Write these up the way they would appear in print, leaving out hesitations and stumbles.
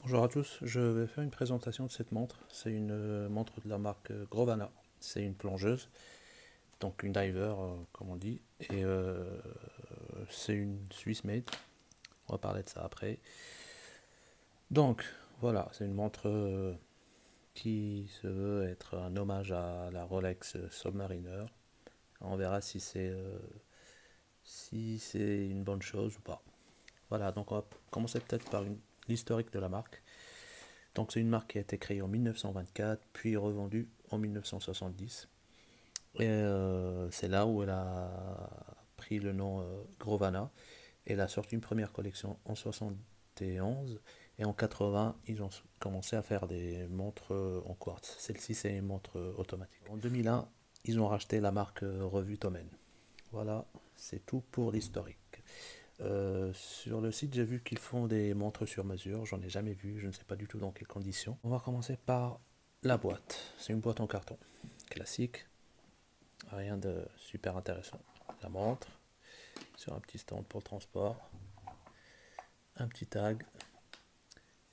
Bonjour à tous, je vais faire une présentation de cette montre. C'est une montre de la marque Grovana. C'est une plongeuse, donc une diver comme on dit. Et c'est une Swiss made. On va parler de ça après. Donc voilà, c'est une montre qui se veut être un hommage à la Rolex Submariner. On verra si c'est une bonne chose ou pas. Voilà, donc on va commencer peut-être par l'historique de la marque. Donc c'est une marque qui a été créée en 1924, puis revendue en 1970. Et c'est là où elle a pris le nom Grovana. Elle a sorti une première collection en 71 et en 80, ils ont commencé à faire des montres en quartz. Celle-ci, c'est une montre automatique. En 2001, ils ont racheté la marque Revue Tomen. Voilà, c'est tout pour l'historique. Sur le site, j'ai vu qu'ils font des montres sur mesure. J'en ai jamais vu, je ne sais pas du tout dans quelles conditions. On va commencer par la boîte. C'est une boîte en carton classique, rien de super intéressant. La montre sur un petit stand pour le transport, un petit tag,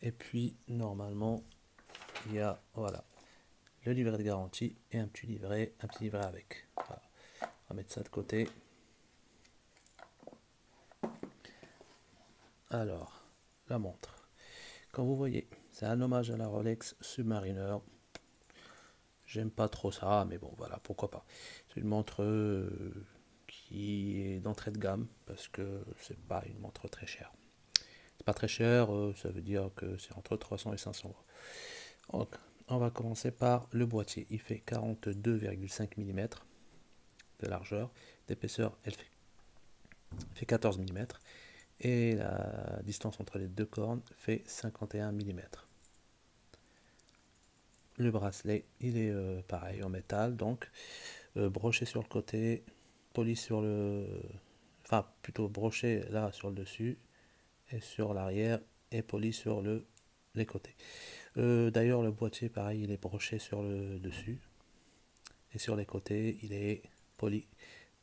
et puis normalement il y a voilà le livret de garantie et un petit livret avec. Voilà. On va mettre ça de côté. Alors, la montre. Comme vous voyez, c'est un hommage à la Rolex Submariner. J'aime pas trop ça, mais bon, voilà, pourquoi pas. C'est une montre qui est d'entrée de gamme parce que c'est pas une montre très chère. C'est pas très cher, ça veut dire que c'est entre 300 et 500 euros. Donc, on va commencer par le boîtier. Il fait 42,5 mm de largeur, d'épaisseur, fait 14 mm, et la distance entre les deux cornes fait 51 mm. Le bracelet, il est pareil en métal, donc broché sur le côté, poli sur le, enfin plutôt broché là sur le dessus et sur l'arrière et poli sur les côtés. D'ailleurs le boîtier pareil, il est broché sur le dessus et sur les côtés il est poli,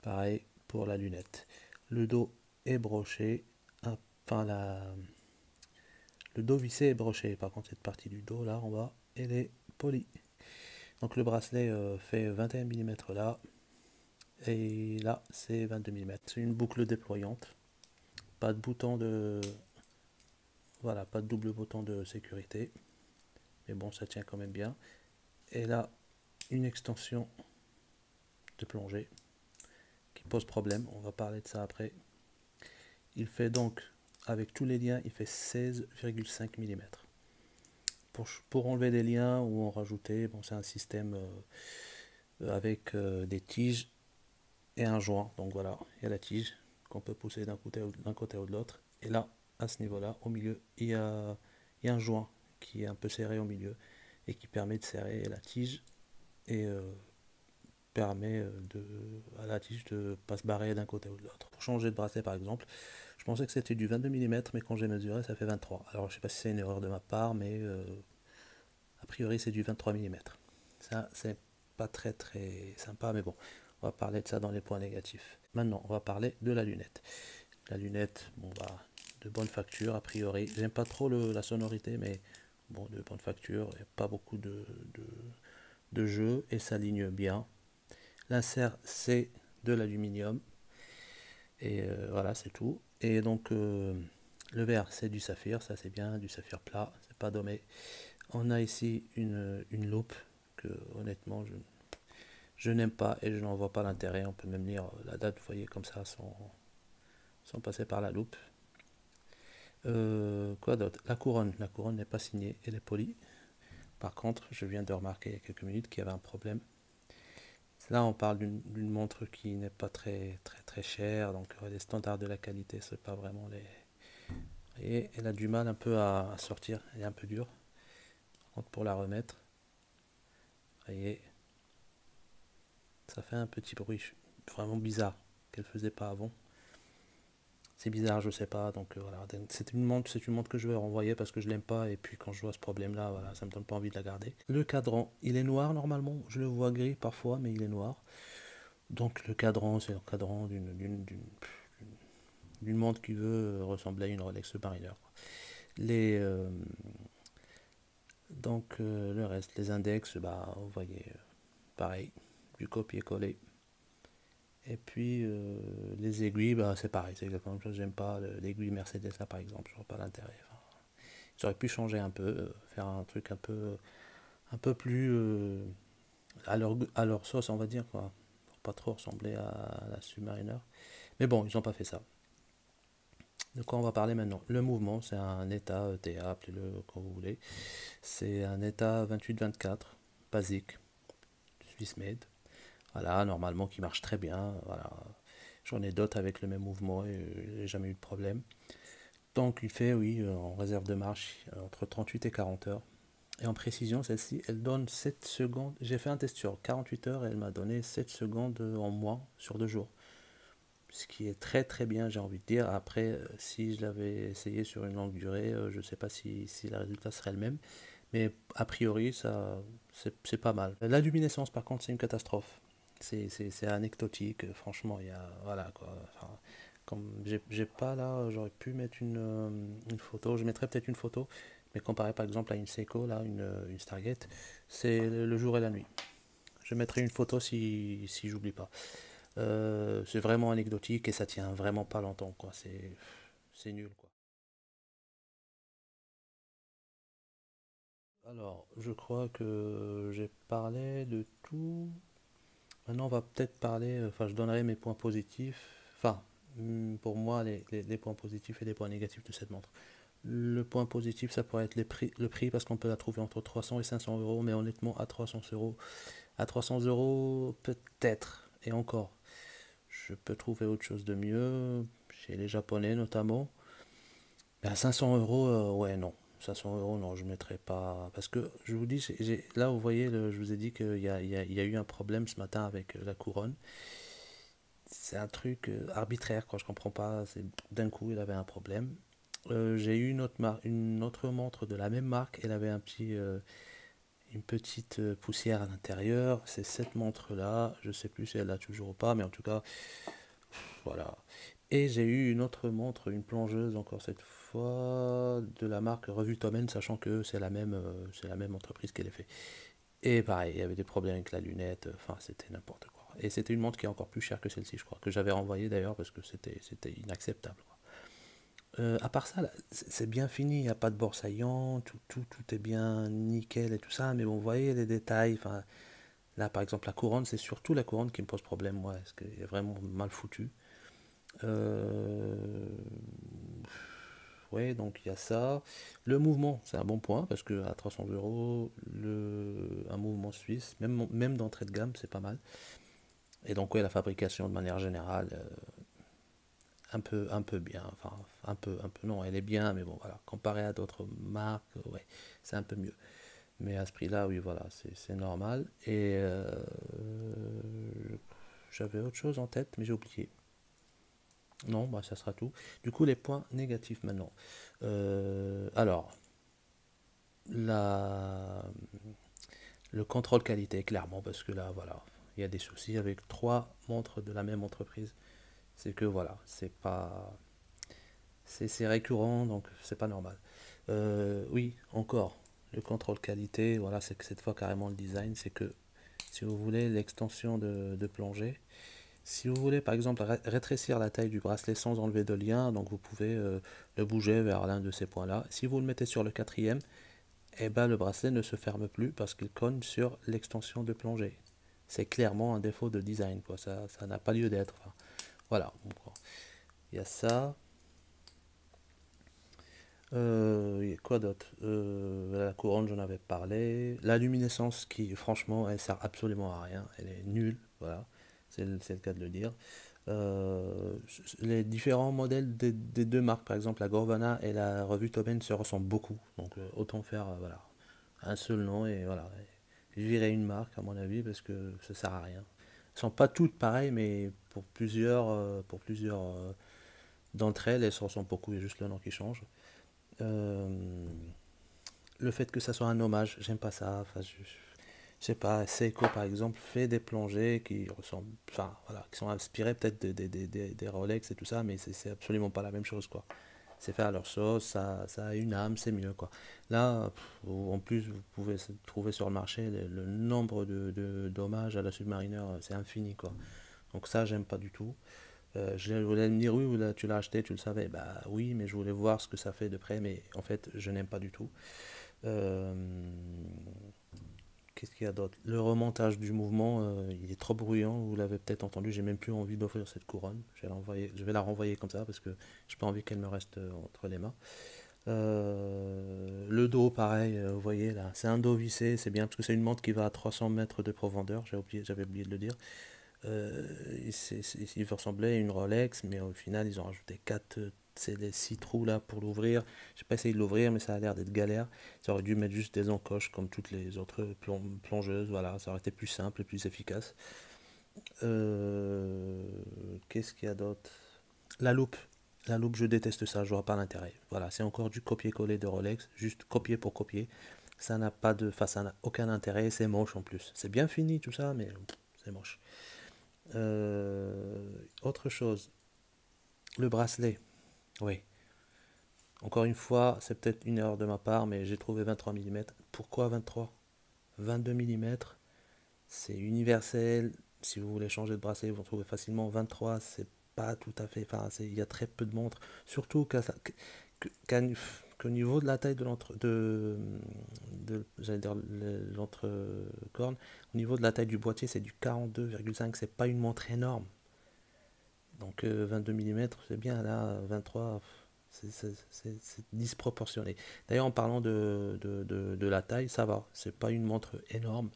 pareil pour la lunette. Le dos est broché, enfin le dos vissé est broché, par contre cette partie du dos là en bas elle est polie. Donc le bracelet fait 21 mm là, et là c'est 22 mm. C'est une boucle déployante, pas de bouton de, voilà, pas de double bouton de sécurité, mais bon ça tient quand même bien. Et là une extension de plongée qui pose problème, on va parler de ça après. Il fait donc, avec tous les liens, il fait 16,5 mm. Pour enlever des liens ou en rajouter, bon c'est un système avec des tiges et un joint. Donc voilà, il y a la tige qu'on peut pousser d'un côté ou de l'autre. Et là, à ce niveau-là, au milieu, il y a un joint qui est un peu serré au milieu et qui permet de serrer la tige et permet à la tige de ne pas se barrer d'un côté ou de l'autre. Pour changer de bracelet par exemple, je pensais que c'était du 22 mm, mais quand j'ai mesuré, ça fait 23. Alors je sais pas si c'est une erreur de ma part, mais a priori c'est du 23 mm. Ça, c'est pas très très sympa, mais bon, on va parler de ça dans les points négatifs. Maintenant, on va parler de la lunette. La lunette, bon bah, de bonne facture a priori. J'aime pas trop la sonorité, mais bon, de bonne facture. Il n'y a pas beaucoup de jeu et ça ligne bien. L'insert, c'est de l'aluminium. Et voilà, c'est tout. Et donc, le verre, c'est du saphir. Ça, c'est bien, du saphir plat. C'est pas dommé. On a ici une loupe que, honnêtement, je n'aime pas et je n'en vois pas l'intérêt. On peut même lire la date, vous voyez, comme ça, sans passer par la loupe. Quoi d'autre? La couronne n'est pas signée, elle est polie. Par contre, je viens de remarquer il y a quelques minutes qu'il y avait un problème. Là, on parle d'une montre qui n'est pas très très très chère, donc les standards de la qualité, c'est pas vraiment les. Et elle a du mal un peu à sortir, elle est un peu dure. Par contre, pour la remettre, vous voyez, ça fait un petit bruit vraiment bizarre qu'elle faisait pas avant. C'est bizarre, je sais pas, donc voilà. C'est une montre que je vais renvoyer parce que je l'aime pas et puis quand je vois ce problème-là, voilà, ça me donne pas envie de la garder. Le cadran, il est noir normalement, je le vois gris parfois, mais il est noir. Donc le cadran, c'est le cadran d'une montre qui veut ressembler à une Rolex Submariner. Les, Donc le reste, les index, bah, vous voyez, pareil, du copier-coller. Et puis les aiguilles, bah, c'est pareil, c'est exactement la même chose. J'aime pas l'aiguille Mercedes là par exemple, je vois pas l'intérêt. Enfin, j'aurais pu changer un peu, faire un truc un peu plus à leur sauce, on va dire, quoi. Pour pas trop ressembler à la Submariner. Mais bon, ils ont pas fait ça. De quoi on va parler maintenant? Le mouvement, c'est un état ETA, appelez-le comme vous voulez. C'est un état 28-24, basique, Swiss made. Voilà, normalement qui marche très bien. Voilà. J'en ai d'autres avec le même mouvement et j'ai jamais eu de problème. Donc il fait, oui, en réserve de marche, entre 38 et 40 heures. Et en précision, celle-ci, elle donne 7 secondes. J'ai fait un test sur 48 heures et elle m'a donné 7 secondes en moins sur 2 jours. Ce qui est très très bien, j'ai envie de dire. Après, si je l'avais essayé sur une longue durée, je ne sais pas si le résultat serait le même. Mais a priori, ça, c'est pas mal. La luminescence, par contre, c'est une catastrophe. C'est anecdotique, franchement, il y a, voilà quoi. Enfin, comme j'ai pas là, j'aurais pu mettre une photo, je mettrais peut-être une photo, mais comparé par exemple à une Seiko, là, une Stargate, c'est le jour et la nuit. Je mettrai une photo si j'oublie pas. C'est vraiment anecdotique et ça tient vraiment pas longtemps, quoi. C'est nul, quoi. Alors, je crois que j'ai parlé de tout. Maintenant, on va peut-être parler, enfin, je donnerai mes points positifs. Enfin, pour moi, les points positifs et les points négatifs de cette montre. Le point positif, ça pourrait être le prix parce qu'on peut la trouver entre 300 et 500 euros, mais honnêtement, à 300 euros, peut-être, et encore. Je peux trouver autre chose de mieux, chez les Japonais notamment. Mais à 500 euros, ouais, non. 500 euros, non, je ne mettrai pas. Parce que je vous dis, là, vous voyez, je vous ai dit qu'il y a eu un problème ce matin avec la couronne. C'est un truc arbitraire, quoi. Je comprends pas. D'un coup, il avait un problème. J'ai eu une autre montre de la même marque. Elle avait une petite poussière à l'intérieur. C'est cette montre-là. Je sais plus si elle l'a toujours ou pas, mais en tout cas, voilà. Et j'ai eu une autre montre, une plongeuse encore cette fois, de la marque Revue Tomen, sachant que c'est la même entreprise qui l'a fait. Et pareil, il y avait des problèmes avec la lunette, enfin c'était n'importe quoi. Et c'était une montre qui est encore plus chère que celle-ci, je crois, que j'avais renvoyée d'ailleurs parce que c'était inacceptable, quoi. À part ça, c'est bien fini, il n'y a pas de bord saillant, tout est bien nickel et tout ça, mais bon, vous voyez les détails, enfin, là par exemple la couronne, c'est surtout la couronne qui me pose problème, moi, parce qu'elle est vraiment mal foutue. Euh, ouais, donc il y a ça. Le mouvement, c'est un bon point parce que à 300 euros, un mouvement suisse, même d'entrée de gamme, c'est pas mal. Et donc, ouais, la fabrication de manière générale, un peu bien. Enfin, un peu, non, elle est bien, mais bon, voilà. Comparé à d'autres marques, ouais, c'est un peu mieux. Mais à ce prix-là, oui, voilà, c'est normal. Et j'avais autre chose en tête, mais j'ai oublié. Non, bah, ça sera tout. Du coup, les points négatifs maintenant. Alors, la, le contrôle qualité, clairement, parce que là, voilà, il y a des soucis avec 3 montres de la même entreprise. C'est que voilà, c'est récurrent, donc c'est pas normal. Oui, encore, le contrôle qualité, voilà, c'est que cette fois carrément le design, c'est que si vous voulez l'extension de plongée, si vous voulez par exemple rétrécir la taille du bracelet sans enlever de lien, donc vous pouvez le bouger vers l'un de ces points-là. Si vous le mettez sur le quatrième, eh ben, le bracelet ne se ferme plus parce qu'il cogne sur l'extension de plongée. C'est clairement un défaut de design, quoi. Ça n'a pas lieu d'être. Enfin, voilà. Il y a ça. Quoi d'autre? La couronne, j'en avais parlé. La luminescence, qui, franchement, elle sert absolument à rien. Elle est nulle. Voilà. C'est le cas de le dire. Les différents modèles des deux marques, par exemple la Gorvana et la revue Toben, se ressemblent beaucoup. Donc, autant faire voilà, un seul nom et voilà. Virer une marque, à mon avis, parce que ça sert à rien. Elles sont pas toutes pareilles, mais pour plusieurs d'entre elles, elles se ressemblent beaucoup. Il y a juste le nom qui change. Euh, le fait que ça soit un hommage, j'aime pas ça. Enfin, je sais pas, Seiko par exemple fait des plongées qui ressemblent, enfin voilà, qui sont inspirées peut-être des Rolex et tout ça, mais c'est absolument pas la même chose quoi. c'est fait à leur sauce, ça a une âme, c'est mieux quoi. Là, en plus, vous pouvez trouver sur le marché le nombre de dommages à la Submariner, c'est infini quoi. Donc ça, j'aime pas du tout. Je voulais me dire, oui, tu l'as acheté, tu le savais. Bah oui, mais je voulais voir ce que ça fait de près, mais en fait, je n'aime pas du tout. Euh, Qu'est-ce qu'il y a d'autre? Le remontage du mouvement, il est trop bruyant, vous l'avez peut-être entendu, j'ai même plus envie d'offrir cette couronne. Je vais la renvoyer comme ça parce que j'ai pas envie qu'elle me reste entre les mains. Le dos, pareil, vous voyez là, c'est un dos vissé, c'est bien parce que c'est une montre qui va à 300 mètres de profondeur, j'avais oublié de le dire. Il ressemblait à une Rolex, mais au final, ils ont rajouté 4 c'est les 6 trous là pour l'ouvrir. J'ai pas essayé de l'ouvrir, mais ça a l'air d'être galère. Ils auraient dû mettre juste des encoches comme toutes les autres plongeuses. Voilà, ça aurait été plus simple et plus efficace. Euh, Qu'est-ce qu'il y a d'autre? La loupe. La loupe, je déteste ça, je vois pas l'intérêt. Voilà, c'est encore du copier-coller de Rolex, juste copier pour copier. Ça n'a pas de, enfin, ça n'a aucun intérêt, c'est moche en plus. C'est bien fini tout ça, mais c'est moche. Autre chose, le bracelet. Oui. Encore une fois, c'est peut-être une erreur de ma part, mais j'ai trouvé 23 mm. Pourquoi 23? 22 mm, c'est universel. Si vous voulez changer de bracelet, vous trouvez facilement 23. C'est pas tout à fait. Enfin, il y a très peu de montres. Surtout qu'au niveau de la taille j'allais dire l'entrecorne, au niveau de la taille du boîtier, c'est du 42,5. C'est pas une montre énorme. Donc 22 mm, c'est bien. Là, 23, c'est disproportionné. D'ailleurs, en parlant de la taille, ça va. C'est pas une montre énorme.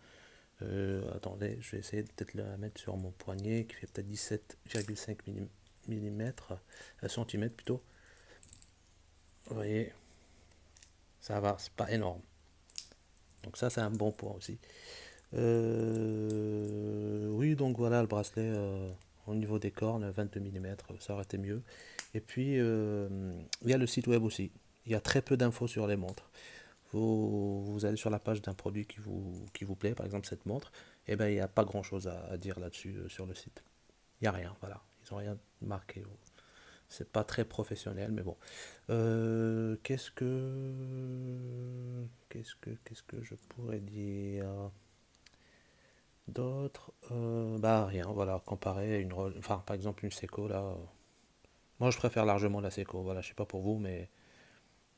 Attendez, je vais essayer de peut-être la mettre sur mon poignet qui fait peut-être 17,5 mm, centimètres plutôt. Vous voyez, ça va, c'est pas énorme. Donc ça, c'est un bon point aussi. Oui, donc voilà le bracelet au niveau des cornes, 22 mm, ça aurait été mieux. Et puis, il y a le site web aussi. Il y a très peu d'infos sur les montres. Vous allez sur la page d'un produit qui vous plaît, par exemple cette montre, et ben il n'y a pas grand chose à dire là-dessus sur le site. Il n'y a rien, voilà. Ils n'ont rien marqué. C'est pas très professionnel, mais bon. Qu'est-ce que je pourrais dire d'autre? Bah rien, voilà. Comparé à enfin par exemple une Seiko là. Moi je préfère largement la Seiko. Voilà, je sais pas pour vous, mais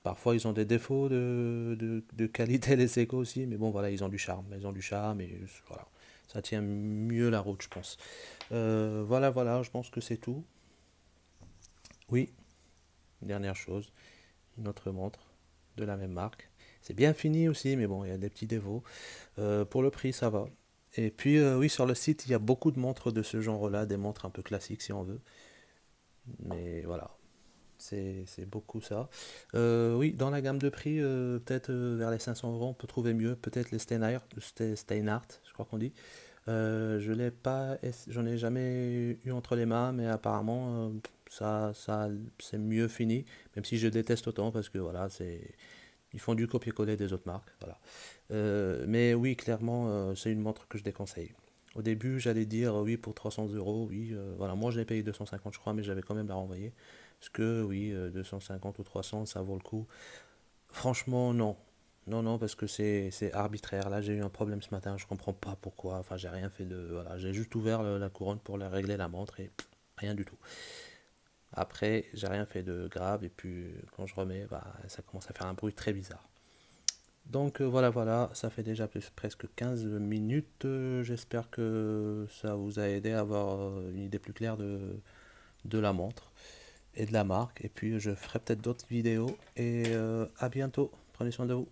parfois, ils ont des défauts de qualité, les Seiko aussi, mais bon, voilà, ils ont du charme. Ils ont du charme et voilà, ça tient mieux la route, je pense. Voilà, je pense que c'est tout. Oui, dernière chose, une autre montre de la même marque. C'est bien fini aussi, mais bon, il y a des petits défauts. Pour le prix, ça va. Et puis, oui, sur le site, il y a beaucoup de montres de ce genre-là, des montres un peu classiques si on veut. Mais voilà, c'est beaucoup ça. Oui, dans la gamme de prix, peut-être vers les 500 euros, on peut trouver mieux. Peut-être les Steinhardt, je crois qu'on dit. Je l'ai pas, j'en ai jamais eu entre les mains, mais apparemment c'est mieux fini. Même si je déteste autant parce que voilà, ils font du copier-coller des autres marques. Voilà. Mais oui, clairement, c'est une montre que je déconseille. Au début, j'allais dire oui pour 300 euros, oui, voilà, moi je l'ai payé 250 je crois, mais j'avais quand même la renvoyer. Parce que oui, 250 ou 300, ça vaut le coup. Franchement, non. Non, non, parce que c'est arbitraire. Là, j'ai eu un problème ce matin, je comprends pas pourquoi. Enfin, j'ai rien fait de. Voilà, j'ai juste ouvert la couronne pour la régler la montre et rien du tout. Après, j'ai rien fait de grave et puis quand je remets, bah, ça commence à faire un bruit très bizarre. Donc voilà, ça fait déjà presque 15 minutes. J'espère que ça vous a aidé à avoir une idée plus claire de la montre et de la marque. Et puis je ferai peut-être d'autres vidéos. Et à bientôt. Prenez soin de vous.